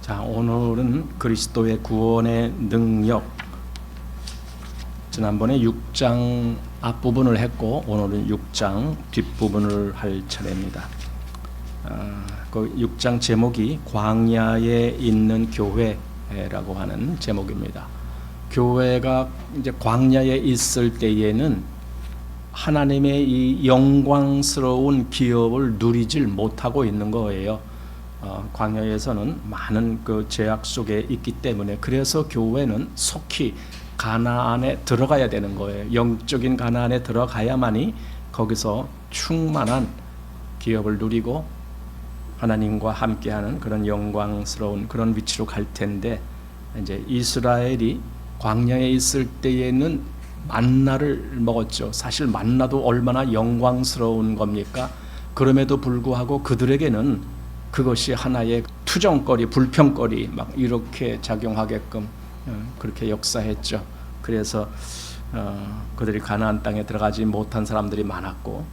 자, 오늘은 그리스도의 구원의 능력. 지난번에 6장 앞부분을 했고 오늘은 6장 뒷부분을 할 차례입니다. 그 6장 제목이 광야에 있는 교회라고 하는 제목입니다. 교회가 이제 광야에 있을 때에는 하나님의 이 영광스러운 기업을 누리질 못하고 있는 거예요. 광야에서는 많은 그 죄악 속에 있기 때문에 그래서 교회는 속히 가나안에 들어가야 되는 거예요. 영적인 가나안에 들어가야만이 거기서 충만한 기업을 누리고 하나님과 함께하는 그런 영광스러운 그런 위치로 갈 텐데, 이제 이스라엘이 광야에 있을 때에는 만나를 먹었죠. 사실 만나도 얼마나 영광스러운 겁니까? 그럼에도 불구하고 그들에게는 그것이 하나의 투정거리, 불평거리 막 이렇게 작용하게끔 그렇게 역사했죠. 그래서 그들이 가나안 땅에 들어가지 못한 사람들이 많았고,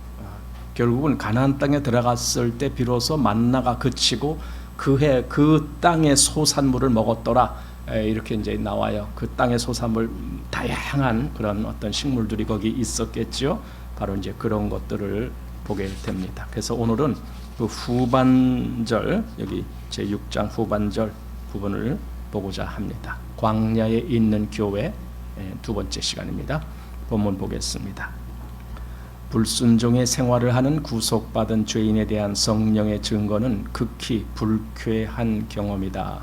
결국은 가나안 땅에 들어갔을 때 비로소 만나가 그치고 그해 그 땅의 소산물을 먹었더라, 이렇게 이제 나와요. 그 땅의 소산물, 다양한 그런 어떤 식물들이 거기 있었겠죠. 바로 이제 그런 것들을 보게 됩니다. 그래서 오늘은 그 후반절, 여기 제6장 후반절 부분을 보고자 합니다. 광야에 있는 교회 두 번째 시간입니다. 본문 보겠습니다. 불순종의 생활을 하는 구속받은 죄인에 대한 성령의 증거는 극히 불쾌한 경험이다.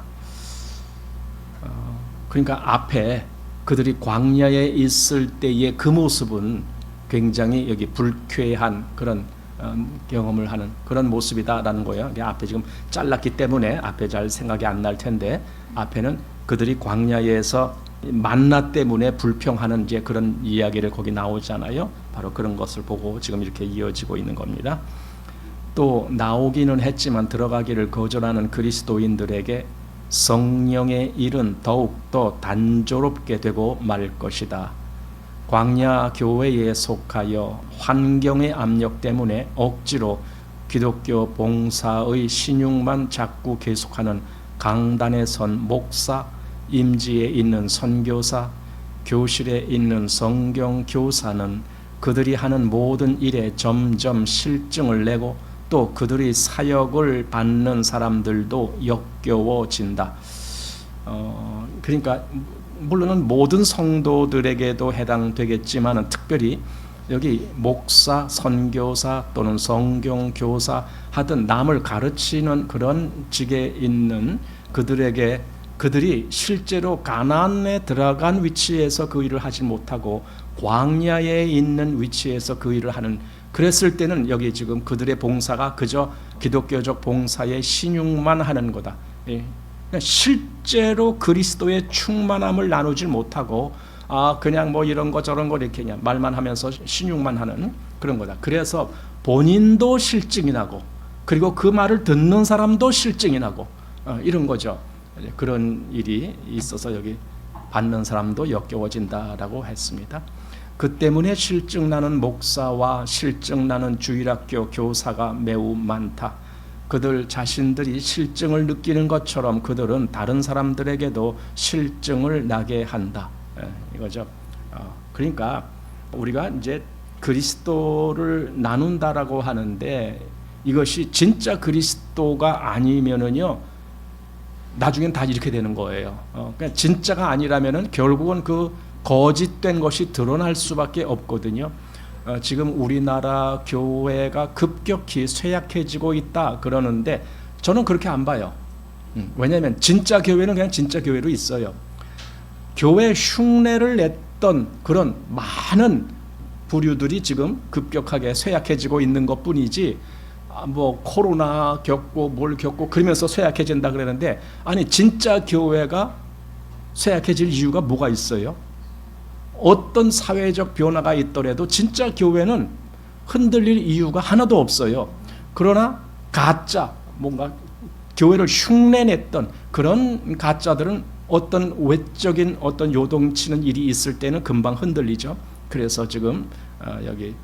그러니까 앞에 그들이 광야에 있을 때의 그 모습은 굉장히 여기 불쾌한 그런 경험을 하는 그런 모습이다라는 거예요. 앞에 지금 잘랐기 때문에 앞에 잘 생각이 안 날 텐데, 앞에는 그들이 광야에서 만나 때문에 불평하는 이제 그런 이야기를 거기 나오잖아요. 바로 그런 것을 보고 지금 이렇게 이어지고 있는 겁니다. 또 나오기는 했지만 들어가기를 거절하는 그리스도인들에게 성령의 일은 더욱더 단조롭게 되고 말 것이다. 광야 교회에 속하여 환경의 압력 때문에 억지로 기독교 봉사의 신용만 자꾸 계속하는 강단에 선 목사, 임지에 있는 선교사, 교실에 있는 성경 교사는 그들이 하는 모든 일에 점점 실증을 내고 또 그들이 사역을 받는 사람들도 역겨워진다. 그러니까 물론은 모든 성도들에게도 해당되겠지만 특별히 여기 목사, 선교사 또는 성경교사 하든 남을 가르치는 그런 직에 있는 그들에게, 그들이 실제로 가나안에 들어간 위치에서 그 일을 하지 못하고 광야에 있는 위치에서 그 일을 하는, 그랬을 때는 여기 지금 그들의 봉사가 그저 기독교적 봉사의 신용만 하는 거다. 실제로 그리스도의 충만함을 나누질 못하고 그냥 뭐 이런 거 저런 거 이렇게 그냥 말만 하면서 신용만 하는 그런 거다. 그래서 본인도 실증이 나고 그리고 그 말을 듣는 사람도 실증이 나고 이런 거죠. 그런 일이 있어서 여기 받는 사람도 역겨워진다라고 했습니다. 그 때문에 실증나는 목사와 실증나는 주일학교 교사가 매우 많다. 그들 자신들이 실증을 느끼는 것처럼 그들은 다른 사람들에게도 실증을 나게 한다, 이거죠. 그러니까 우리가 이제 그리스도를 나눈다라고 하는데 이것이 진짜 그리스도가 아니면은요 나중엔 다 이렇게 되는 거예요. 그러니까 진짜가 아니라면은 결국은 그 거짓된 것이 드러날 수밖에 없거든요. 지금 우리나라 교회가 급격히 쇠약해지고 있다 그러는데 저는 그렇게 안 봐요. 왜냐하면 진짜 교회는 그냥 진짜 교회로 있어요. 교회 흉내를 냈던 그런 많은 부류들이 지금 급격하게 쇠약해지고 있는 것뿐이지, 뭐 코로나 겪고 뭘 겪고 그러면서 쇠약해진다 그러는데, 아니 진짜 교회가 쇠약해질 이유가 뭐가 있어요? 어떤 사회적 변화가 있더라도 진짜 교회는 흔들릴 이유가 하나도 없어요. 그러나 가짜, 뭔가 교회를 흉내냈던 그런 가짜들은 어떤 외적인 어떤 요동치는 일이 있을 때는 금방 흔들리죠. 그래서 지금 여기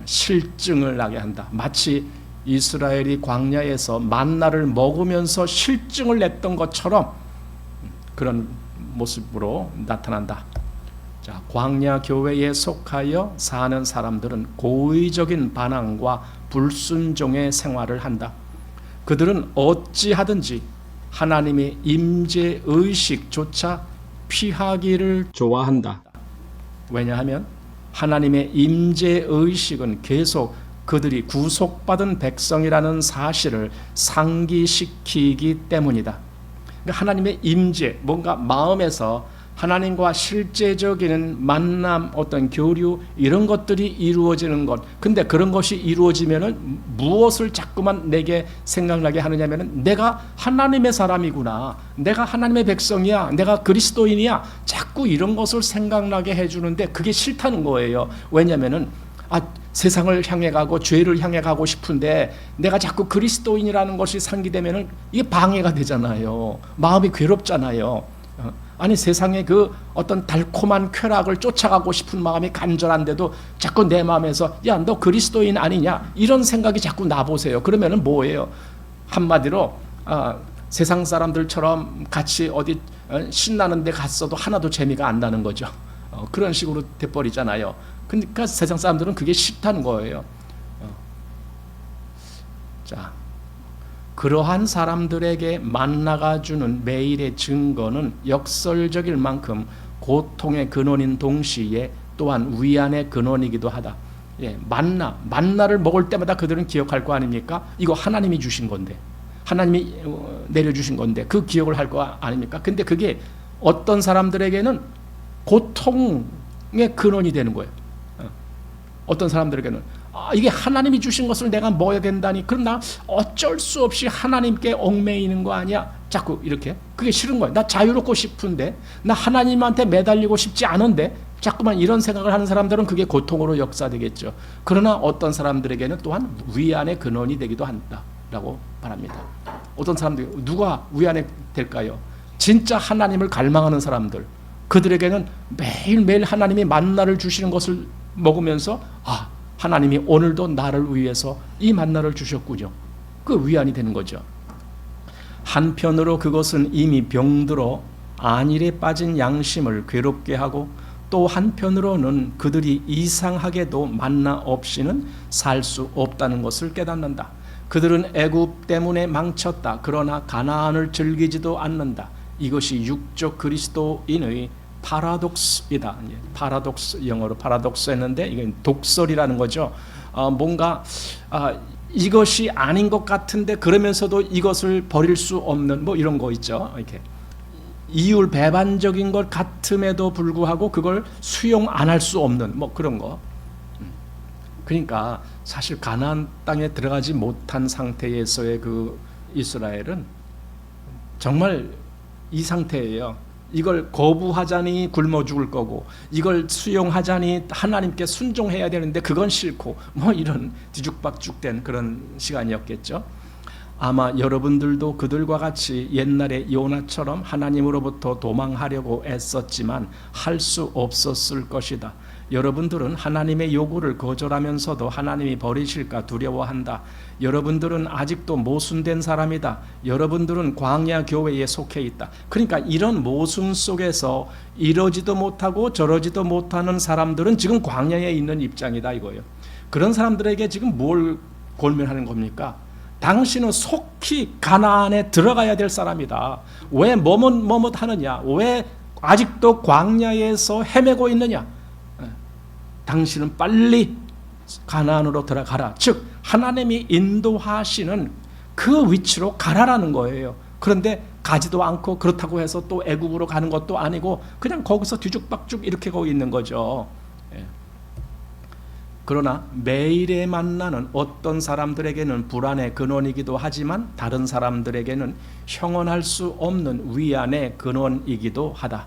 실증을 나게 한다. 마치 이스라엘이 광야에서 만나를 먹으면서 실증을 냈던 것처럼 그런 모습으로 나타난다. 자, 광야 교회에 속하여 사는 사람들은 고의적인 반항과 불순종의 생활을 한다. 그들은 어찌하든지 하나님의 임재 의식조차 피하기를 좋아한다. 왜냐하면 하나님의 임재 의식은 계속 그들이 구속받은 백성이라는 사실을 상기시키기 때문이다. 그러니까 하나님의 임재, 뭔가 마음에서 하나님과 실제적인 만남, 어떤 교류 이런 것들이 이루어지는 것. 근데 그런 것이 이루어지면은 무엇을 자꾸만 내게 생각나게 하느냐면은 내가 하나님의 사람이구나, 내가 하나님의 백성이야, 내가 그리스도인이야. 자꾸 이런 것을 생각나게 해주는데 그게 싫다는 거예요. 왜냐면은 세상을 향해 가고 죄를 향해 가고 싶은데 내가 자꾸 그리스도인이라는 것이 상기되면은 이게 방해가 되잖아요. 마음이 괴롭잖아요. 아니 세상의 그 어떤 달콤한 쾌락을 쫓아가고 싶은 마음이 간절한데도 자꾸 내 마음에서 야, 너 그리스도인 아니냐 이런 생각이 자꾸 나보세요. 그러면은 뭐예요? 한마디로 세상 사람들처럼 같이 어디 신나는 데 갔어도 하나도 재미가 안 나는 거죠. 그런 식으로 돼버리잖아요. 그러니까 세상 사람들은 그게 싫다는 거예요. 자, 그러한 사람들에게 만나가 주는 매일의 증거는 역설적일 만큼 고통의 근원인 동시에 또한 위안의 근원이기도 하다. 예, 만나를 먹을 때마다 그들은 기억할 거 아닙니까? 이거 하나님이 주신 건데, 하나님이 내려주신 건데 그 기억을 할 거 아닙니까? 근데 그게 어떤 사람들에게는 고통의 근원이 되는 거예요. 어떤 사람들에게는 이게 하나님이 주신 것을 내가 먹어야 된다니, 그럼 나 어쩔 수 없이 하나님께 얽매이는 거 아니야? 자꾸 이렇게. 그게 싫은 거야. 나 자유롭고 싶은데, 나 하나님한테 매달리고 싶지 않은데, 자꾸만 이런 생각을 하는 사람들은 그게 고통으로 역사되겠죠. 그러나 어떤 사람들에게는 또한 위안의 근원이 되기도 한다라고 말합니다. 어떤 사람들, 누가 위안이 될까요? 진짜 하나님을 갈망하는 사람들. 그들에게는 매일매일 하나님이 만나를 주시는 것을 먹으면서 하나님이 오늘도 나를 위해서 이 만나를 주셨군요. 그 위안이 되는 거죠. 한편으로 그것은 이미 병들어 안일에 빠진 양심을 괴롭게 하고, 또 한편으로는 그들이 이상하게도 만나 없이는 살 수 없다는 것을 깨닫는다. 그들은 애굽 때문에 망쳤다. 그러나 가나안을 즐기지도 않는다. 이것이 육적 그리스도인의 파라독스이다. 파라독스, 영어로 파라독스 했는데 이건 독설이라는 거죠. 뭔가 이것이 아닌 것 같은데 그러면서도 이것을 버릴 수 없는 뭐 이런 거 있죠. 이렇게 이율 배반적인 것 같음에도 불구하고 그걸 수용 안 할 수 없는 뭐 그런 거. 그러니까 사실 가나안 땅에 들어가지 못한 상태에서의 그 이스라엘은 정말 이 상태예요. 이걸 거부하자니 굶어 죽을 거고, 이걸 수용하자니 하나님께 순종해야 되는데 그건 싫고, 뭐 이런 뒤죽박죽된 그런 시간이었겠죠. 아마 여러분들도 그들과 같이 옛날에 요나처럼 하나님으로부터 도망하려고 애썼지만 할 수 없었을 것이다. 여러분들은 하나님의 요구를 거절하면서도 하나님이 버리실까 두려워한다. 여러분들은 아직도 모순된 사람이다. 여러분들은 광야 교회에 속해 있다. 그러니까 이런 모순 속에서 이러지도 못하고 저러지도 못하는 사람들은 지금 광야에 있는 입장이다 이거예요. 그런 사람들에게 지금 뭘 권면하는 겁니까? 당신은 속히 가나안에 들어가야 될 사람이다. 왜 머뭇 하느냐? 왜 아직도 광야에서 헤매고 있느냐? 당신은 빨리 가나안으로 들어가라. 즉 하나님이 인도하시는 그 위치로 가라라는 거예요. 그런데 가지도 않고 그렇다고 해서 또 애굽으로 가는 것도 아니고 그냥 거기서 뒤죽박죽 이렇게 거기 있는 거죠. 그러나 매일의 만나는 어떤 사람들에게는 불안의 근원이기도 하지만 다른 사람들에게는 형언할 수 없는 위안의 근원이기도 하다.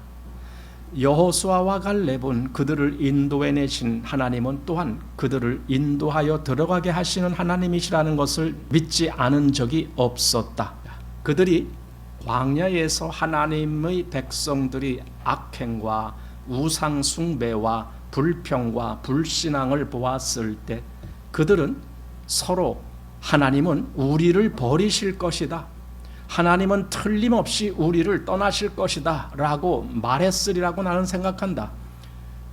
여호수아와 갈렙은 그들을 인도해내신 하나님은 또한 그들을 인도하여 들어가게 하시는 하나님이시라는 것을 믿지 않은 적이 없었다. 그들이 광야에서 하나님의 백성들이 악행과 우상 숭배와 불평과 불신앙을 보았을 때 그들은 서로 하나님은 우리를 버리실 것이다. 하나님은 틀림없이 우리를 떠나실 것이다 라고 말했으리라고 나는 생각한다.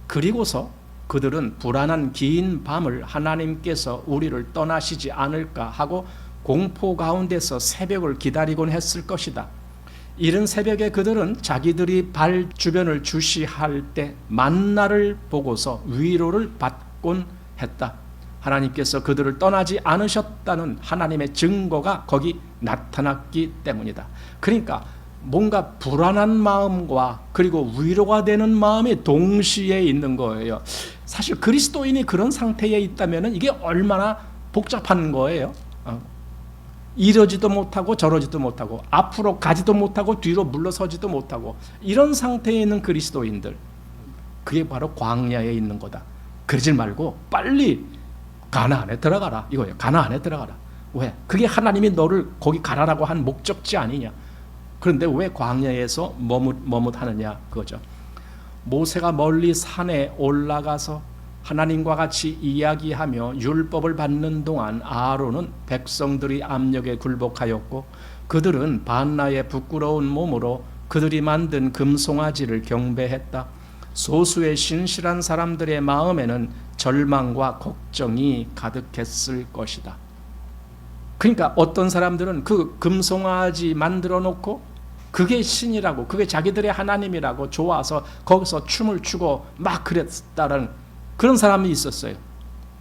그리고서 그들은 불안한 긴 밤을 하나님께서 우리를 떠나시지 않을까 하고 공포 가운데서 새벽을 기다리곤 했을 것이다. 이른 새벽에 그들은 자기들이 발 주변을 주시할 때 만나를 보고서 위로를 받곤 했다. 하나님께서 그들을 떠나지 않으셨다는 하나님의 증거가 거기 나타났기 때문이다. 그러니까 뭔가 불안한 마음과 그리고 위로가 되는 마음이 동시에 있는 거예요. 사실 그리스도인이 그런 상태에 있다면 이게 얼마나 복잡한 거예요. 이러지도 못하고 저러지도 못하고 앞으로 가지도 못하고 뒤로 물러서지도 못하고 이런 상태에 있는 그리스도인들, 그게 바로 광야에 있는 거다. 그러지 말고 빨리 가나안에 들어가라 이거예요. 가나안에 들어가라. 왜? 그게 하나님이 너를 거기 가라라고 한 목적지 아니냐. 그런데 왜 광야에서 머뭇하느냐 그거죠. 모세가 멀리 산에 올라가서 하나님과 같이 이야기하며 율법을 받는 동안 아론은 백성들이 압력에 굴복하였고 그들은 반나의 부끄러운 몸으로 그들이 만든 금송아지를 경배했다. 소수의 신실한 사람들의 마음에는 절망과 걱정이 가득했을 것이다. 그러니까 어떤 사람들은 그 금송아지 만들어 놓고 그게 신이라고, 그게 자기들의 하나님이라고 좋아서 거기서 춤을 추고 막 그랬다는 그런 사람이 있었어요.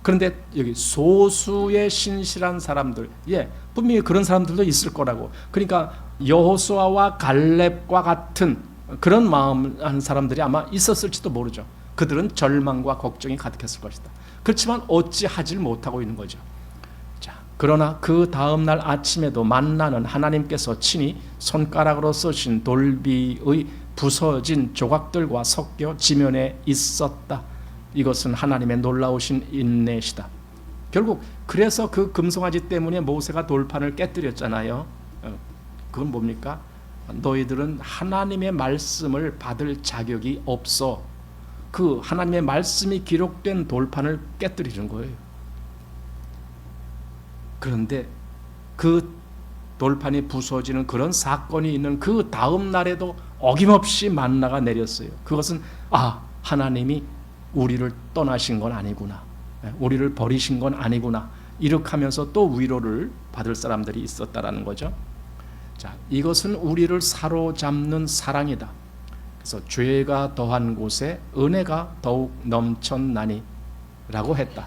그런데 여기 소수의 신실한 사람들, 분명히 그런 사람들도 있을 거라고. 그러니까 여호수아와 갈렙과 같은 그런 마음 하는 사람들이 아마 있었을지도 모르죠. 그들은 절망과 걱정이 가득했을 것이다. 그렇지만 어찌하질 못하고 있는 거죠. 자, 그러나 그 다음 날 아침에도 만나는 하나님께서 친히 손가락으로 쓰신 돌비의 부서진 조각들과 섞여 지면에 있었다. 이것은 하나님의 놀라우신 인내시다. 결국 그래서 그 금송아지 때문에 모세가 돌판을 깨뜨렸잖아요. 그건 뭡니까? 너희들은 하나님의 말씀을 받을 자격이 없어. 그 하나님의 말씀이 기록된 돌판을 깨뜨리는 거예요. 그런데 그 돌판이 부서지는 그런 사건이 있는 그 다음 날에도 어김없이 만나가 내렸어요. 그것은 하나님이 우리를 떠나신 건 아니구나, 우리를 버리신 건 아니구나, 이렇게 하면서 또 위로를 받을 사람들이 있었다라는 거죠. 자, 이것은 우리를 사로잡는 사랑이다. 그래서 죄가 더한 곳에 은혜가 더욱 넘쳤나니 라고 했다.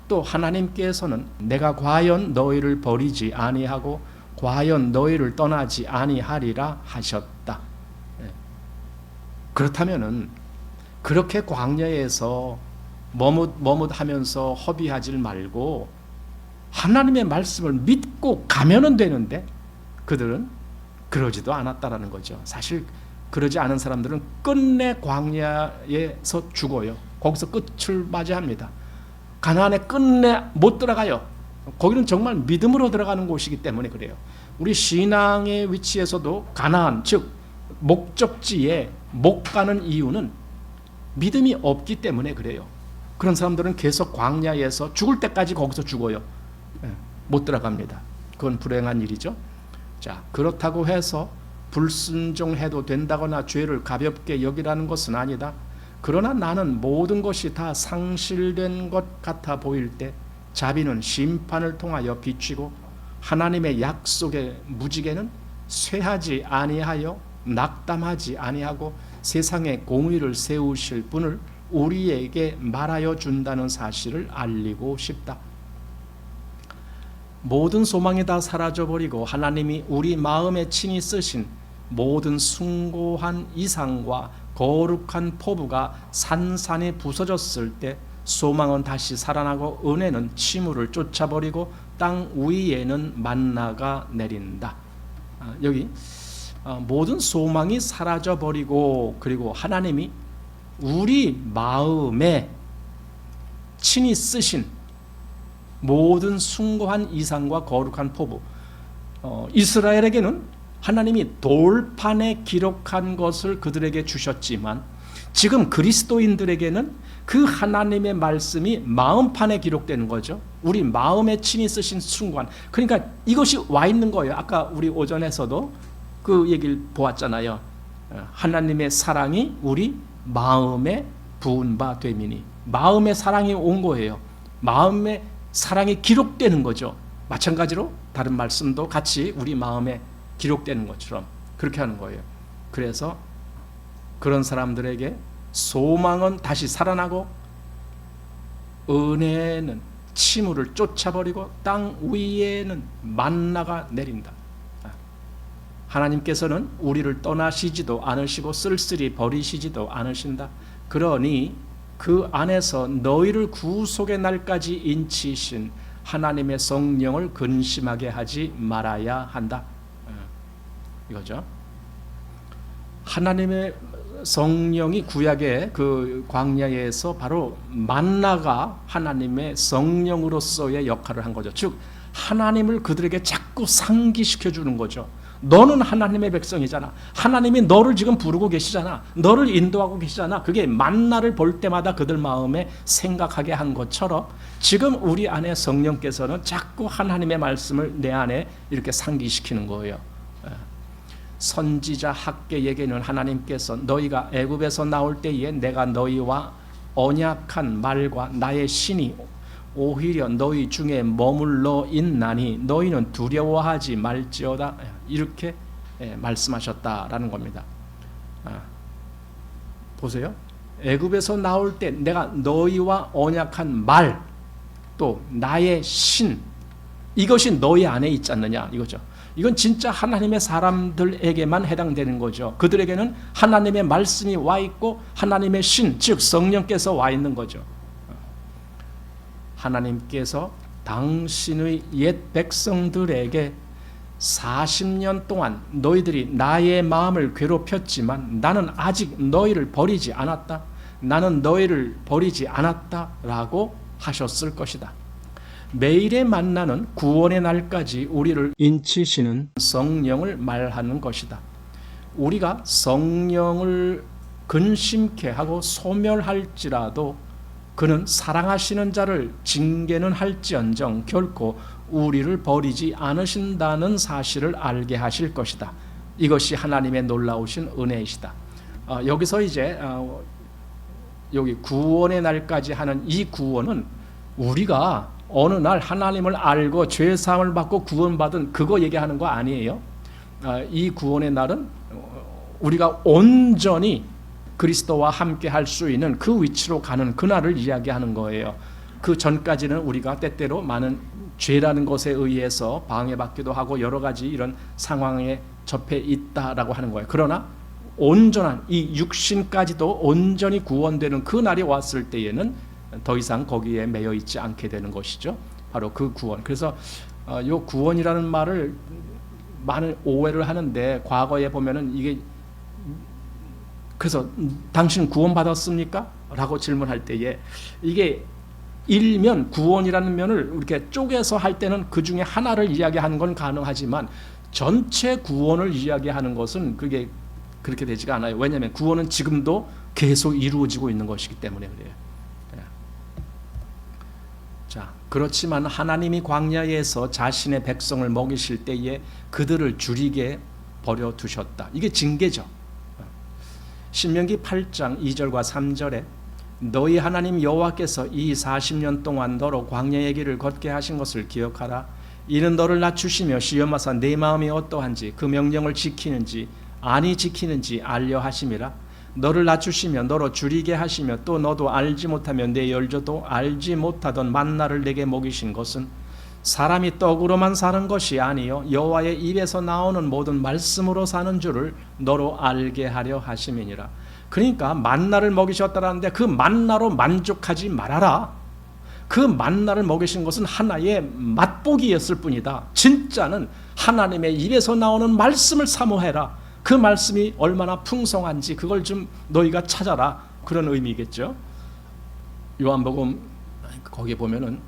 또 하나님께서는 내가 과연 너희를 버리지 아니하고 과연 너희를 떠나지 아니하리라 하셨다. 그렇다면은 그렇게 광야에서 머뭇하면서 허비하지 말고 하나님의 말씀을 믿고 가면은 되는데 그들은 그러지도 않았다라는 거죠. 사실 그러지 않은 사람들은 끝내 광야에서 죽어요. 거기서 끝을 맞이합니다. 가나안에 끝내 못 들어가요. 거기는 정말 믿음으로 들어가는 곳이기 때문에 그래요. 우리 신앙의 위치에서도 가나안, 즉 목적지에 못 가는 이유는 믿음이 없기 때문에 그래요. 그런 사람들은 계속 광야에서 죽을 때까지 거기서 죽어요. 못 들어갑니다. 그건 불행한 일이죠. 자, 그렇다고 해서 불순종해도 된다거나 죄를 가볍게 여기라는 것은 아니다. 그러나 나는 모든 것이 다 상실된 것 같아 보일 때 자비는 심판을 통하여 비추고 하나님의 약속의 무지개는 쇠하지 아니하여 낙담하지 아니하고 세상에 공의를 세우실 분을 우리에게 말하여 준다는 사실을 알리고 싶다. 모든 소망이 다 사라져버리고 하나님이 우리 마음에 친히 쓰신 모든 숭고한 이상과 거룩한 포부가 산산이 부서졌을 때 소망은 다시 살아나고 은혜는 치물을 쫓아버리고 땅 위에는 만나가 내린다. 여기 모든 소망이 사라져버리고 그리고 하나님이 우리 마음에 친히 쓰신 모든 숭고한 이상과 거룩한 포부, 이스라엘에게는 하나님이 돌판에 기록한 것을 그들에게 주셨지만 지금 그리스도인들에게는 그 하나님의 말씀이 마음판에 기록되는 거죠. 우리 마음에 친히 쓰신 순간. 그러니까 이것이 와 있는 거예요. 아까 우리 오전에서도 그 얘기를 보았잖아요. 하나님의 사랑이 우리 마음에 부은 바 되미니. 마음의 사랑이 온 거예요. 마음의 사랑이 기록되는 거죠. 마찬가지로 다른 말씀도 같이 우리 마음에 기록되는 것처럼 그렇게 하는 거예요. 그래서 그런 사람들에게 소망은 다시 살아나고 은혜는 치물을 쫓아버리고 땅 위에는 만나가 내린다. 하나님께서는 우리를 떠나시지도 않으시고 쓸쓸히 버리시지도 않으신다. 그러니 그 안에서 너희를 구속의 날까지 인치신 하나님의 성령을 근심하게 하지 말아야 한다. 이거죠. 하나님의 성령이 구약의 그 광야에서 바로 만나가 하나님의 성령으로서의 역할을 한 거죠. 즉 하나님을 그들에게 자꾸 상기시켜 주는 거죠. 너는 하나님의 백성이잖아. 하나님이 너를 지금 부르고 계시잖아. 너를 인도하고 계시잖아. 그게 만나를 볼 때마다 그들 마음에 생각하게 한 것처럼 지금 우리 안에 성령께서는 자꾸 하나님의 말씀을 내 안에 이렇게 상기시키는 거예요. 선지자 학개에게는 하나님께서 너희가 애굽에서 나올 때에 내가 너희와 언약한 말과 나의 신이 오히려 너희 중에 머물러 있나니 너희는 두려워하지 말지어다. 이렇게 말씀하셨다라는 겁니다. 보세요. 애굽에서 나올 때 내가 너희와 언약한 말, 또 나의 신, 이것이 너희 안에 있지 않느냐 이거죠. 이건 진짜 하나님의 사람들에게만 해당되는 거죠. 그들에게는 하나님의 말씀이 와 있고 하나님의 신, 즉 성령께서 와 있는 거죠. 하나님께서 당신의 옛 백성들에게 40년 동안 너희들이 나의 마음을 괴롭혔지만 나는 아직 너희를 버리지 않았다. 나는 너희를 버리지 않았다라고 하셨을 것이다. 매일의 만나는 구원의 날까지 우리를 인치시는 성령을 말하는 것이다. 우리가 성령을 근심케 하고 소멸할지라도 그는 사랑하시는 자를 징계는 할지언정 결코 우리를 버리지 않으신다는 사실을 알게 하실 것이다. 이것이 하나님의 놀라우신 은혜이시다. 여기서 이제 여기 구원의 날까지 하는 이 구원은 우리가 어느 날 하나님을 알고 죄사함을 받고 구원받은 그거 얘기하는 거 아니에요. 이 구원의 날은 우리가 온전히 그리스도와 함께 할 수 있는 그 위치로 가는 그날을 이야기하는 거예요. 그 전까지는 우리가 때때로 많은 죄라는 것에 의해서 방해받기도 하고 여러 가지 이런 상황에 접해 있다라고 하는 거예요. 그러나 온전한 이 육신까지도 온전히 구원되는 그 날이 왔을 때에는 더 이상 거기에 매여 있지 않게 되는 것이죠. 바로 그 구원. 그래서 이 구원이라는 말을 많은 오해를 하는데 과거에 보면은 이게 그래서 당신 구원 받았습니까? 라고 질문할 때에 이게 일면 구원이라는 면을 이렇게 쪼개서 할 때는 그 중에 하나를 이야기하는 건 가능하지만 전체 구원을 이야기하는 것은 그게 그렇게 되지가 않아요. 왜냐하면 구원은 지금도 계속 이루어지고 있는 것이기 때문에 그래요. 자, 그렇지만 하나님이 광야에서 자신의 백성을 먹이실 때에 그들을 줄이게 버려 두셨다. 이게 징계죠. 신명기 8장 2절과 3절에 너희 하나님 여호와께서 이 40년 동안 너로 광야의 길을 걷게 하신 것을 기억하라. 이는 너를 낮추시며 시험하사 내 마음이 어떠한지 그 명령을 지키는지 아니 지키는지 알려 하심이라. 너를 낮추시며 너로 줄이게 하시며 또 너도 알지 못하며 내 열조도 알지 못하던 만나를 내게 먹이신 것은 사람이 떡으로만 사는 것이 아니요 여호와의 입에서 나오는 모든 말씀으로 사는 줄을 너로 알게 하려 하심이니라. 그러니까 만나를 먹이셨다라는데 그 만나로 만족하지 말아라. 그 만나를 먹이신 것은 하나의 맛보기였을 뿐이다. 진짜는 하나님의 입에서 나오는 말씀을 사모해라. 그 말씀이 얼마나 풍성한지 그걸 좀 너희가 찾아라. 그런 의미겠죠. 요한복음 거기에 보면은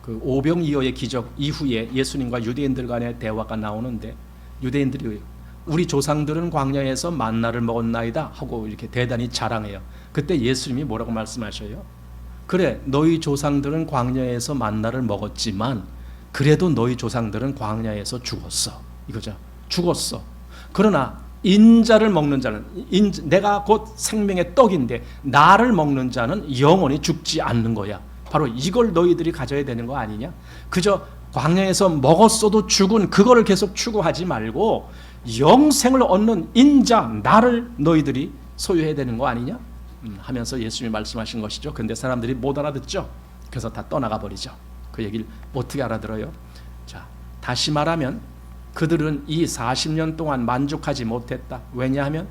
그 오병이어의 기적 이후에 예수님과 유대인들 간의 대화가 나오는데 유대인들이 우리 조상들은 광야에서 만나를 먹었나이다 하고 이렇게 대단히 자랑해요. 그때 예수님이 뭐라고 말씀하셔요? 그래, 너희 조상들은 광야에서 만나를 먹었지만 그래도 너희 조상들은 광야에서 죽었어. 이거죠. 죽었어. 그러나 인자를 먹는 자는, 내가 곧 생명의 떡인데 나를 먹는 자는 영원히 죽지 않는 거야. 바로 이걸 너희들이 가져야 되는 거 아니냐? 그저 광야에서 먹었어도 죽은 그거를 계속 추구하지 말고 영생을 얻는 인자, 나를 너희들이 소유해야 되는 거 아니냐? 하면서 예수님이 말씀하신 것이죠. 근데 사람들이 못 알아듣죠. 그래서 다 떠나가 버리죠. 그 얘기를 어떻게 알아들어요? 자, 다시 말하면 그들은 이 40년 동안 만족하지 못했다. 왜냐하면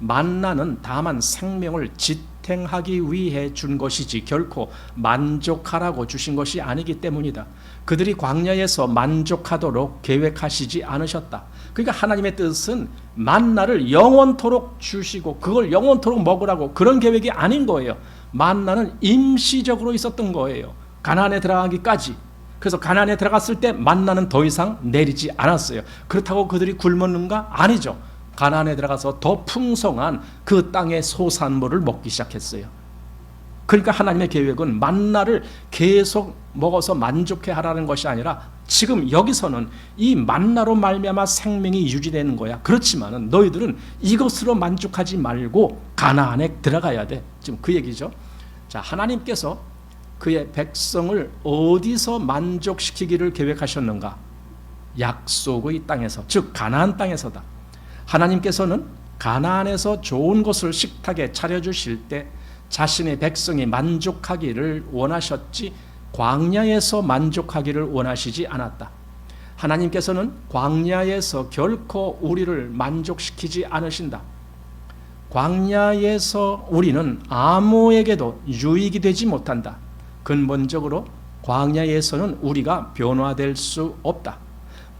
만나는 다만 생명을 지탱하기 위해 준 것이지 결코 만족하라고 주신 것이 아니기 때문이다. 그들이 광야에서 만족하도록 계획하시지 않으셨다. 그러니까 하나님의 뜻은 만나를 영원토록 주시고 그걸 영원토록 먹으라고 그런 계획이 아닌 거예요. 만나는 임시적으로 있었던 거예요. 가나안에 들어가기까지. 그래서 가나안에 들어갔을 때 만나는 더 이상 내리지 않았어요. 그렇다고 그들이 굶었는가? 아니죠. 가나안에 들어가서 더 풍성한 그 땅의 소산물을 먹기 시작했어요. 그러니까 하나님의 계획은 만나를 계속 먹어서 만족해 하라는 것이 아니라 지금 여기서는 이 만나로 말미암아 생명이 유지되는 거야. 그렇지만은 너희들은 이것으로 만족하지 말고 가나안에 들어가야 돼. 지금 그 얘기죠. 자, 하나님께서 그의 백성을 어디서 만족시키기를 계획하셨는가? 약속의 땅에서, 즉 가나안 땅에서다. 하나님께서는 가나안에서 좋은 것을 식탁에 차려주실 때 자신의 백성이 만족하기를 원하셨지 광야에서 만족하기를 원하시지 않았다. 하나님께서는 광야에서 결코 우리를 만족시키지 않으신다. 광야에서 우리는 아무에게도 유익이 되지 못한다. 근본적으로 광야에서는 우리가 변화될 수 없다.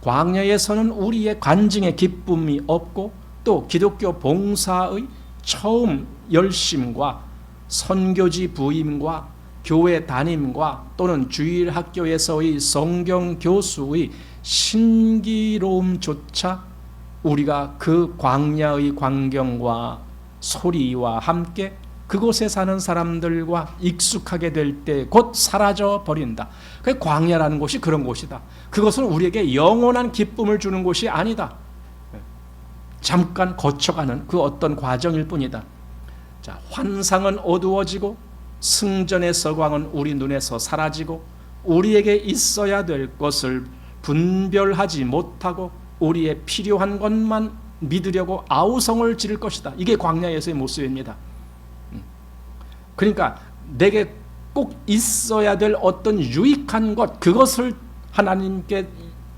광야에서는 우리의 간증의 기쁨이 없고 또 기독교 봉사의 처음 열심과 선교지 부임과 교회 담임과 또는 주일 학교에서의 성경 교수의 신기로움조차 우리가 그 광야의 광경과 소리와 함께 그곳에 사는 사람들과 익숙하게 될 때 곧 사라져 버린다. 그 광야라는 곳이 그런 곳이다. 그것은 우리에게 영원한 기쁨을 주는 곳이 아니다. 잠깐 거쳐가는 그 어떤 과정일 뿐이다. 자, 환상은 어두워지고 승전의 서광은 우리 눈에서 사라지고 우리에게 있어야 될 것을 분별하지 못하고 우리의 필요한 것만 믿으려고 아우성을 지를 것이다. 이게 광야에서의 모습입니다. 그러니까 내게 꼭 있어야 될 어떤 유익한 것, 그것을 하나님께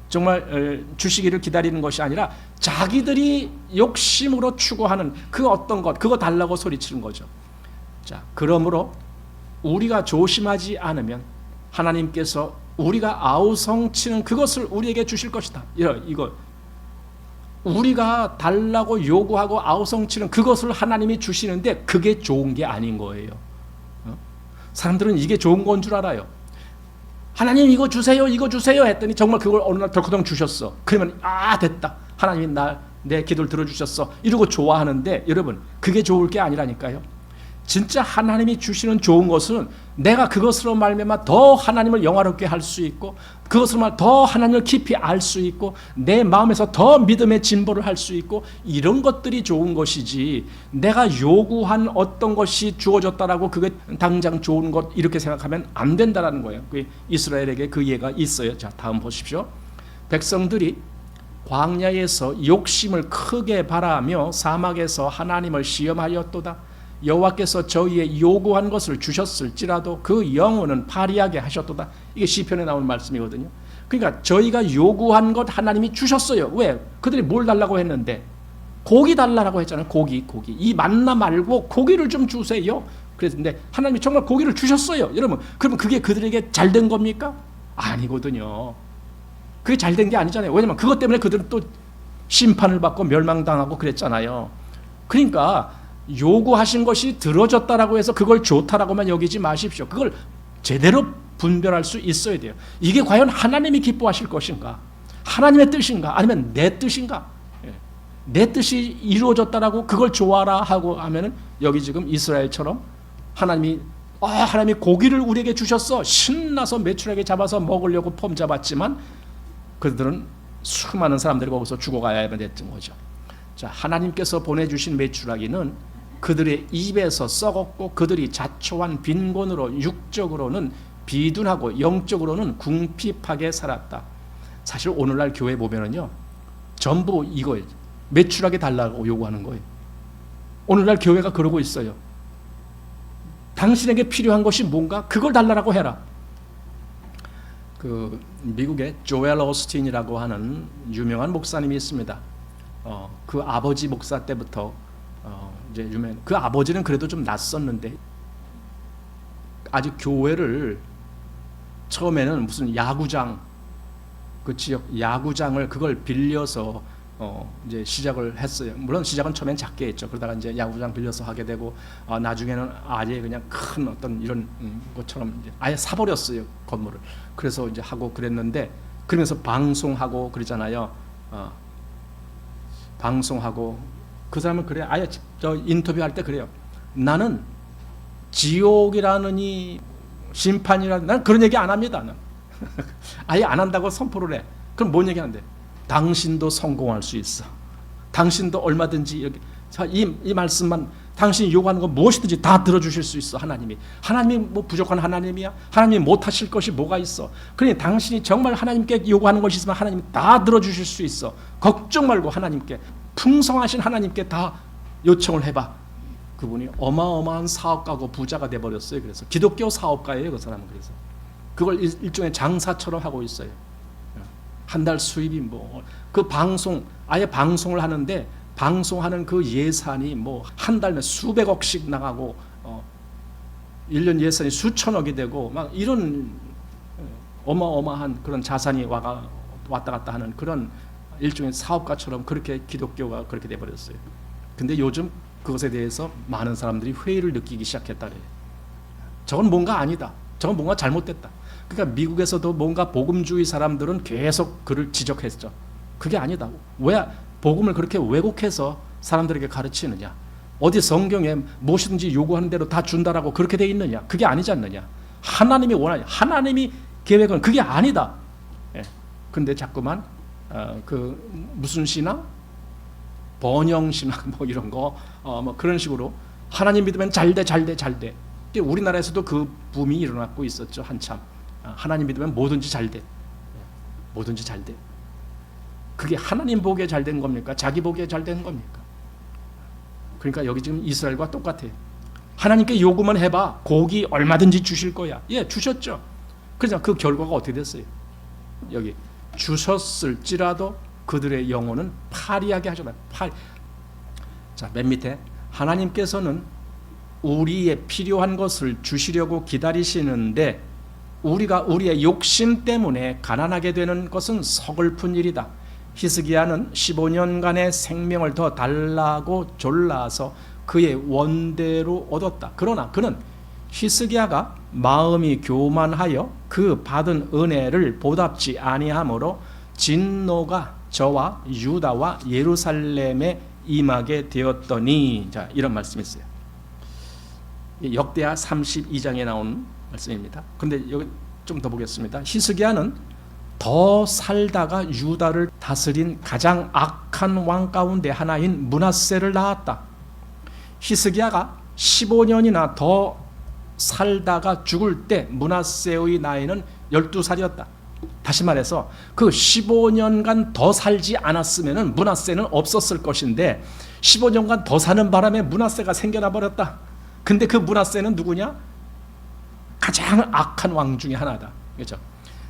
정말 주시기를 기다리는 것이 아니라 자기들이 욕심으로 추구하는 그 어떤 것, 그거 달라고 소리치는 거죠. 자, 그러므로 우리가 조심하지 않으면 하나님께서 우리가 아우성치는 그것을 우리에게 주실 것이다. 이거 우리가 달라고 요구하고 아우성치는 그것을 하나님이 주시는데 그게 좋은 게 아닌 거예요. 사람들은 이게 좋은 건 줄 알아요. 하나님 이거 주세요, 이거 주세요 했더니 정말 그걸 어느 날 덜커덩 주셨어. 그러면 됐다. 하나님이 내 기도를 들어주셨어. 이러고 좋아하는데 여러분 그게 좋을 게 아니라니까요. 진짜 하나님이 주시는 좋은 것은 내가 그것으로 말미암아 더 하나님을 영화롭게 할 수 있고 그것으로 말미암아 더 하나님을 깊이 알 수 있고 내 마음에서 더 믿음의 진보를 할 수 있고 이런 것들이 좋은 것이지 내가 요구한 어떤 것이 주어졌다라고 그게 당장 좋은 것 이렇게 생각하면 안 된다라는 거예요. 이스라엘에게 그 예가 있어요. 자, 다음 보십시오. 백성들이 광야에서 욕심을 크게 바라며 사막에서 하나님을 시험하였도다. 여호와께서 저희의 요구한 것을 주셨을지라도 그 영혼은 파리하게 하셨도다. 이게 시편에 나오는 말씀이거든요. 그러니까 저희가 요구한 것 하나님이 주셨어요. 왜? 그들이 뭘 달라고 했는데 고기 달라고 했잖아요. 고기. 이 만나 말고 고기를 좀 주세요. 그랬는데 하나님이 정말 고기를 주셨어요. 여러분, 그러면 그게 그들에게 잘된 겁니까? 아니거든요. 그게 잘된 게 아니잖아요. 왜냐하면 그것 때문에 그들은 또 심판을 받고 멸망당하고 그랬잖아요. 그러니까 요구하신 것이 들어졌다라고 해서 그걸 좋다라고만 여기지 마십시오. 그걸 제대로 분별할 수 있어야 돼요. 이게 과연 하나님이 기뻐하실 것인가? 하나님의 뜻인가? 아니면 내 뜻인가? 내 뜻이 이루어졌다라고 그걸 좋아라 하고 하면은 여기 지금 이스라엘처럼 하나님이 고기를 우리에게 주셨어. 신나서 메추라기 잡아서 먹으려고 폼 잡았지만 그들은 수많은 사람들이 거기서 죽어가야 됐던 거죠. 자, 하나님께서 보내주신 메추라기는 그들의 입에서 썩었고 그들이 자초한 빈곤으로 육적으로는 비둔하고 영적으로는 궁핍하게 살았다. 사실 오늘날 교회 보면은요, 전부 이거예요. 메추라기 달라고 요구하는 거예요. 오늘날 교회가 그러고 있어요. 당신에게 필요한 것이 뭔가 그걸 달라고 해라. 그 미국의 조엘 오스틴이라고 하는 유명한 목사님이 있습니다. 그 아버지 목사 때부터 이제 유명. 그 아버지는 그래도 좀 낯섰는데 아직 교회를 처음에는 무슨 야구장, 그 지역 야구장을 그걸 빌려서 이제 시작을 했어요. 물론 시작은 처음엔 작게 했죠. 그러다가 이제 야구장 빌려서 하게 되고 나중에는 아예 그냥 큰 어떤 이런 것처럼 이제 아예 사버렸어요, 건물을. 그래서 이제 하고 그랬는데, 그러면서 방송하고 그러잖아요. 방송하고 그 사람은 그래, 아예 저 인터뷰할 때 그래요. 나는 지옥이라느니 심판이라느니 난 그런 얘기 안 합니다. 나는. 아예 안 한다고 선포를 해. 그럼 뭔 얘기하는데? 당신도 성공할 수 있어. 당신도 얼마든지 이렇게 이 말씀만 당신이 요구하는 거 무엇이든지 다 들어주실 수 있어. 하나님이 뭐 부족한 하나님이야? 하나님이 못하실 것이 뭐가 있어? 그러니 당신이 정말 하나님께 요구하는 것이 있으면 하나님이 다 들어주실 수 있어. 걱정 말고 하나님께, 풍성하신 하나님께 다 요청을 해봐. 그분이 어마어마한 사업가고 부자가 돼버렸어요. 그래서 기독교 사업가예요, 그 사람은. 그래서 그걸 일종의 장사처럼 하고 있어요. 한 달 수입이 뭐 그 방송, 아예 방송을 하는데 방송하는 그 예산이 뭐 한 달에 수백억씩 나가고 1년 예산이 수천억이 되고 막 이런 어마어마한 그런 자산이 왔다 갔다 하는 그런 일종의 사업가처럼 그렇게 기독교가 그렇게 돼버렸어요. 근데 요즘 그것에 대해서 많은 사람들이 회의를 느끼기 시작했다 그래요. 저건 뭔가 아니다. 저건 뭔가 잘못됐다. 그러니까 미국에서도 뭔가 복음주의 사람들은 계속 그를 지적했죠. 그게 아니다. 왜 복음을 그렇게 왜곡해서 사람들에게 가르치느냐? 어디 성경에 무엇이든지 요구하는 대로 다 준다라고 그렇게 돼 있느냐? 그게 아니지 않느냐? 하나님이 원하냐? 하나님이 계획은 그게 아니다. 예. 근데 자꾸만 그 무슨 신앙? 번영 신앙 뭐 이런 거 뭐 그런 식으로 하나님 믿으면 잘 돼. 우리나라에서도 그 붐이 일어나고 있었죠, 한참. 하나님 믿으면 뭐든지 잘 돼. 뭐든지 잘 돼. 그게 하나님 보기에 잘 된 겁니까? 자기 보기에 잘 된 겁니까? 그러니까 여기 지금 이스라엘과 똑같아요. 하나님께 요구만 해봐. 고기 얼마든지 주실 거야. 예, 주셨죠. 그래서 그 결과가 어떻게 됐어요? 여기 주셨을지라도 그들의 영혼은 파리하게 하셨다. 자, 맨 밑에 하나님께서는 우리의 필요한 것을 주시려고 기다리시는데 우리가 우리의 욕심 때문에 가난하게 되는 것은 서글픈 일이다. 히스기야는 15년간의 생명을 더 달라고 졸라서 그의 원대로 얻었다. 그러나 그는 히스기야가 마음이 교만하여 그 받은 은혜를 보답지 아니하므로 진노가 저와 유다와 예루살렘에 임하게 되었더니, 자, 이런 말씀이 있어요. 역대하 32장에 나온 말씀입니다. 그런데 여기 좀 더 보겠습니다. 히스기야는 더 살다가 유다를 다스린 가장 악한 왕 가운데 하나인 므낫세를 낳았다. 히스기야가 15년이나 더 살다가 죽을 때 므낫세의 나이는 12살이었다. 다시 말해서 그 15년간 더 살지 않았으면 므낫세는 없었을 것인데 15년간 더 사는 바람에 므낫세가 생겨나 버렸다. 근데 그 므낫세는 누구냐? 가장 악한 왕 중에 하나다. 그렇죠?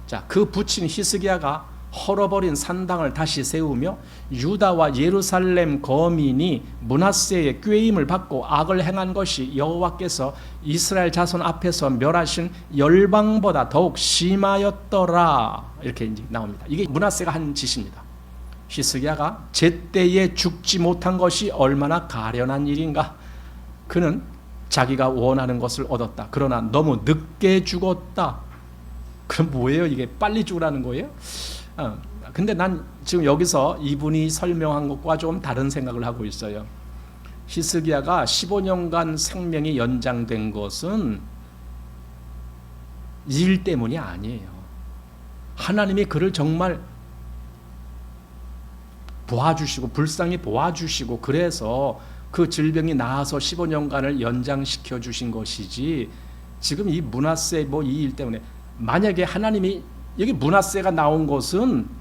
자, 그 부친 히스기야가 헐어버린 산당을 다시 세우며 유다와 예루살렘 거민이 므낫세의 꾀임을 받고 악을 행한 것이 여호와께서 이스라엘 자손 앞에서 멸하신 열방보다 더욱 심하였더라. 이렇게 이제 나옵니다. 이게 므낫세가 한 짓입니다. 히스기야가 제때에 죽지 못한 것이 얼마나 가련한 일인가. 그는 자기가 원하는 것을 얻었다. 그러나 너무 늦게 죽었다. 그럼 뭐예요? 이게 빨리 죽으라는 거예요? 근데 난 지금 여기서 이분이 설명한 것과 좀 다른 생각을 하고 있어요. 히스기야가 15년간 생명이 연장된 것은 일 때문이 아니에요. 하나님이 그를 정말 보아주시고 불쌍히 보아주시고 그래서 그 질병이 나아서 15년간을 연장시켜 주신 것이지, 지금 이 므낫세 이 일 때문에, 만약에 하나님이 여기 므낫세가 나온 것은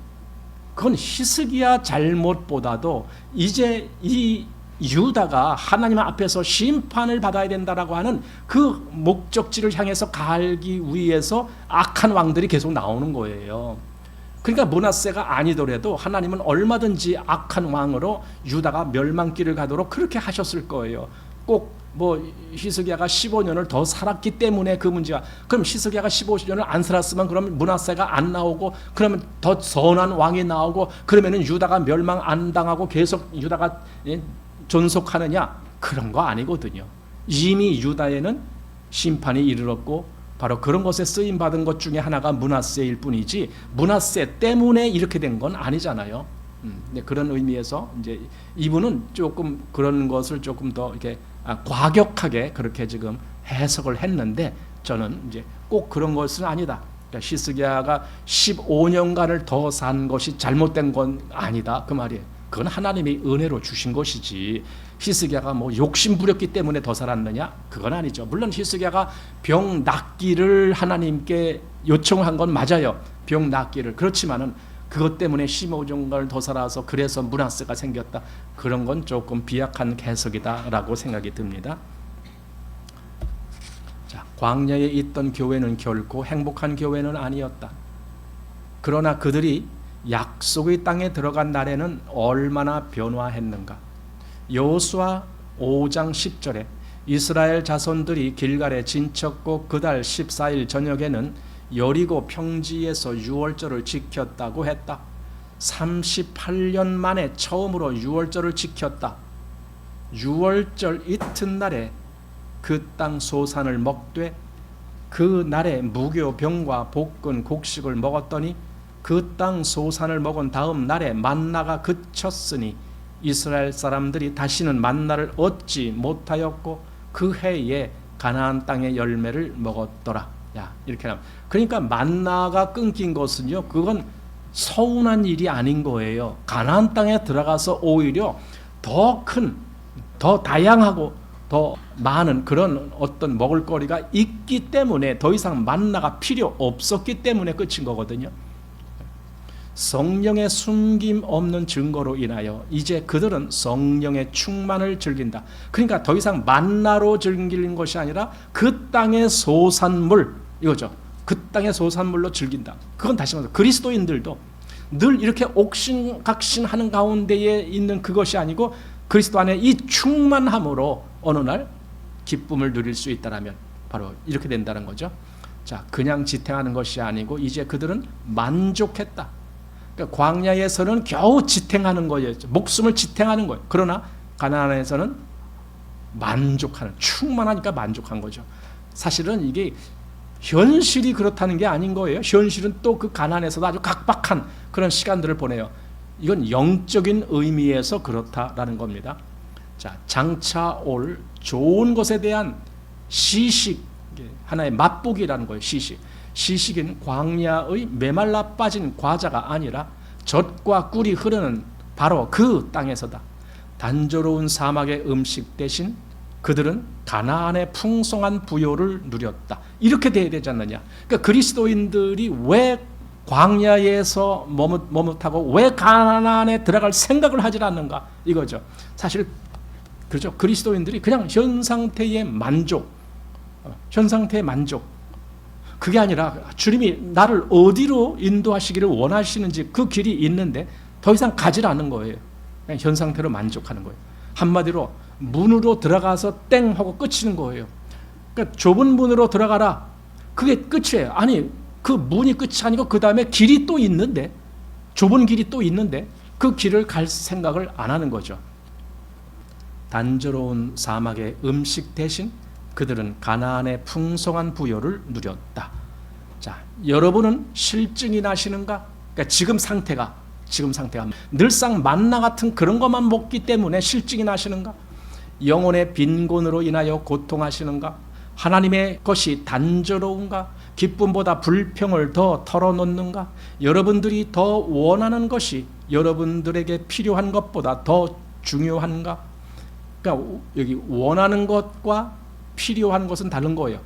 그건 히스기야 잘못보다도 이제 이 유다가 하나님 앞에서 심판을 받아야 된다라고 하는 그 목적지를 향해서 가기 위해서 악한 왕들이 계속 나오는 거예요. 그러니까 므낫세가 아니더라도 하나님은 얼마든지 악한 왕으로 유다가 멸망길을 가도록 그렇게 하셨을 거예요. 꼭 히스기야가 15년을 더 살았기 때문에 그 문제가, 그럼 히스기야가 15년을 안 살았으면 그러면 므낫세가 안 나오고, 그러면 더 선한 왕이 나오고, 그러면은 유다가 멸망 안 당하고 계속 유다가 존속하느냐? 그런 거 아니거든요. 이미 유다에는 심판이 이르렀고 바로 그런 것에 쓰임 받은 것 중에 하나가 므낫세일 뿐이지, 므낫세 때문에 이렇게 된 건 아니잖아요. 그런 의미에서 이제 이분은 조금 그런 것을 조금 더 이렇게 과격하게 그렇게 지금 해석을 했는데, 저는 이제 꼭 그런 것은 아니다. 그러니까 히스기야가 15년간을 더 산 것이 잘못된 건 아니다 그 말이에요. 그건 하나님이 은혜로 주신 것이지, 히스기야가 욕심 부렸기 때문에 더 살았느냐? 그건 아니죠. 물론 히스기야가 병 낫기를 하나님께 요청한 건 맞아요. 병 낫기를. 그렇지만은 그것 때문에 15년간을 더 살아서 그래서 므낫세가 생겼다, 그런 건 조금 비약한 해석이다라고 생각이 듭니다. 자, 광야에 있던 교회는 결코 행복한 교회는 아니었다. 그러나 그들이 약속의 땅에 들어간 날에는 얼마나 변화했는가. 여호수아 5장 10절에 이스라엘 자손들이 길갈에 진쳤고 그달 14일 저녁에는 여리고 평지에서 유월절을 지켰다고 했다. 38년 만에 처음으로 유월절을 지켰다. 유월절 이튿날에 그 땅 소산을 먹되 그 날에 무교 병과 볶은 곡식을 먹었더니 그 땅 소산을 먹은 다음 날에 만나가 그쳤으니 이스라엘 사람들이 다시는 만나를 얻지 못하였고 그 해에 가나안 땅의 열매를 먹었더라. 야, 이렇게 나옵니다. 그러니까 만나가 끊긴 것은요, 그건 서운한 일이 아닌 거예요. 가나안 땅에 들어가서 오히려 더 큰, 더 다양하고 더 많은 그런 어떤 먹을거리가 있기 때문에 더 이상 만나가 필요 없었기 때문에 끝인 거거든요. 성령의 숨김 없는 증거로 인하여 이제 그들은 성령의 충만을 즐긴다. 그러니까 더 이상 만나로 즐기는 것이 아니라 그 땅의 소산물, 이거죠. 그 땅의 소산물로 즐긴다. 그건 다시 말해서 그리스도인들도 늘 이렇게 옥신각신하는 가운데에 있는 그것이 아니고 그리스도 안에 이 충만함으로 어느 날 기쁨을 누릴 수 있다라면 바로 이렇게 된다는 거죠. 자, 그냥 지탱하는 것이 아니고 이제 그들은 만족했다. 그러니까 광야에서는 겨우 지탱하는 거예요. 목숨을 지탱하는 거예요. 그러나 가나안에서는 만족하는, 충만하니까 만족한 거죠. 사실은 이게 현실이 그렇다는 게 아닌 거예요. 현실은 또 그 가나안에서도 아주 각박한 그런 시간들을 보내요. 이건 영적인 의미에서 그렇다라는 겁니다. 자, 장차 올 좋은 것에 대한 시식, 하나의 맛보기라는 거예요. 시식은 광야의 메말라 빠진 과자가 아니라 젖과 꿀이 흐르는 바로 그 땅에서다. 단조로운 사막의 음식 대신 그들은 가나안의 풍성한 부요를 누렸다. 이렇게 돼야 되지 않느냐. 그러니까 그리스도인들이 왜 광야에서 머뭇하고 왜 가나안에 들어갈 생각을 하지 않는가, 이거죠. 사실 그렇죠. 그리스도인들이 그냥 현 상태의 만족, 그게 아니라 주님이 나를 어디로 인도하시기를 원하시는지 그 길이 있는데 더 이상 가지 않는 거예요. 그냥 현 상태로 만족하는 거예요. 한마디로 문으로 들어가서 땡 하고 끝이는 거예요. 그러니까 좁은 문으로 들어가라, 그게 끝이에요. 아니, 그 문이 끝이 아니고 그 다음에 길이 또 있는데, 좁은 길이 또 있는데 그 길을 갈 생각을 안 하는 거죠. 단조로운 사막의 음식 대신 그들은 가나안의 풍성한 부요를 누렸다. 자, 여러분은 실증이 나시는가? 그러니까 지금 상태가 지금 상태가 늘상 만나 같은 그런 것만 먹기 때문에 실증이 나시는가? 영혼의 빈곤으로 인하여 고통하시는가? 하나님의 것이 단조로운가? 기쁨보다 불평을 더 털어놓는가? 여러분들이 더 원하는 것이 여러분들에게 필요한 것보다 더 중요한가? 그러니까 여기 원하는 것과 필요한 것은 다른 거예요.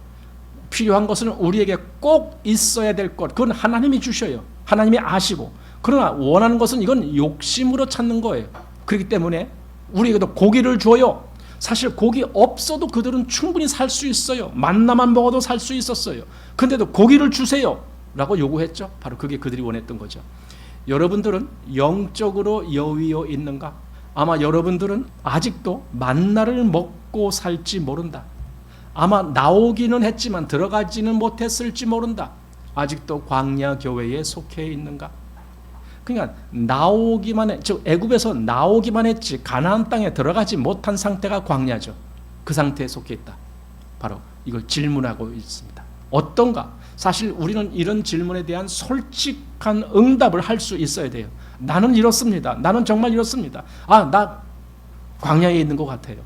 필요한 것은 우리에게 꼭 있어야 될 것, 그건 하나님이 주셔요. 하나님이 아시고. 그러나 원하는 것은 이건 욕심으로 찾는 거예요. 그렇기 때문에 우리에게도 고기를 줘요. 사실 고기 없어도 그들은 충분히 살 수 있어요. 만나만 먹어도 살 수 있었어요. 근데도 고기를 주세요 라고 요구했죠. 바로 그게 그들이 원했던 거죠. 여러분들은 영적으로 여위어 있는가? 아마 여러분들은 아직도 만나를 먹고 살지 모른다. 아마 나오기는 했지만 들어가지는 못했을지 모른다. 아직도 광야 교회에 속해 있는가? 그러니까 나오기만 해, 즉 애굽에서 나오기만 했지 가나안 땅에 들어가지 못한 상태가 광야죠. 그 상태에 속해 있다. 바로 이걸 질문하고 있습니다. 어떤가? 사실 우리는 이런 질문에 대한 솔직한 응답을 할 수 있어야 돼요. 나는 이렇습니다. 나는 정말 이렇습니다. 나 광야에 있는 것 같아요.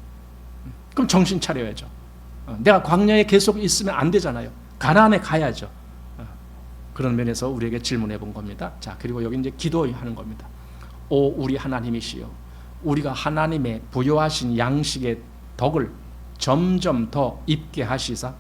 그럼 정신 차려야죠. 내가 광야에 계속 있으면 안 되잖아요. 가나안에 가야죠. 그런 면에서 우리에게 질문해 본 겁니다. 자, 그리고 여기 이제 기도하는 겁니다. 오 우리 하나님이시여, 우리가 하나님의 부여하신 양식의 덕을 점점 더 입게 하시사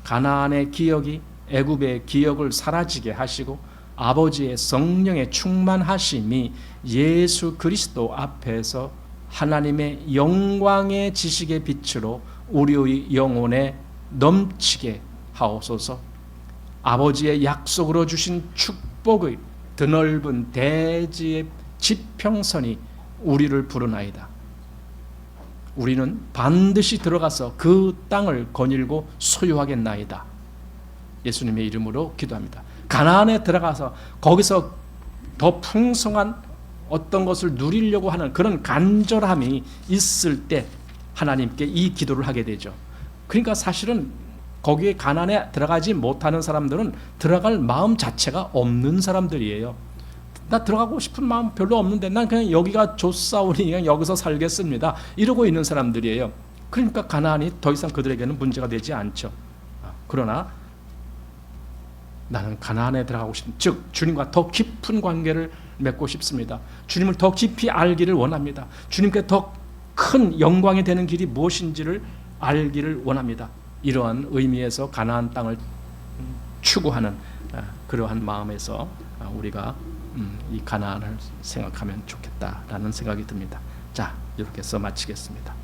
가나안의 기억이 애굽의 기억을 사라지게 하시고 아버지의 성령의 충만하심이 예수 그리스도 앞에서 하나님의 영광의 지식의 빛으로 우리의 영혼에 넘치게 하옵소서. 아버지의 약속으로 주신 축복의 드넓은 대지의 지평선이 우리를 부르나이다. 우리는 반드시 들어가서 그 땅을 거닐고 소유하겠나이다. 예수님의 이름으로 기도합니다. 가나안에 들어가서 거기서 더 풍성한 어떤 것을 누리려고 하는 그런 간절함이 있을 때 하나님께 이 기도를 하게 되죠. 그러니까 사실은 거기에 가나안에 들어가지 못하는 사람들은 들어갈 마음 자체가 없는 사람들이에요. 나 들어가고 싶은 마음 별로 없는데 난 그냥 여기가 좋사오니 그냥 여기서 살겠습니다. 이러고 있는 사람들이에요. 그러니까 가나안이 더 이상 그들에게는 문제가 되지 않죠. 그러나 나는 가나안에 들어가고 싶은, 즉 주님과 더 깊은 관계를 맺고 싶습니다. 주님을 더 깊이 알기를 원합니다. 주님께 더 큰 영광이 되는 길이 무엇인지를 알기를 원합니다. 이러한 의미에서 가나안 땅을 추구하는 그러한 마음에서 우리가 이 가나안을 생각하면 좋겠다라는 생각이 듭니다. 자, 이렇게 해서 마치겠습니다.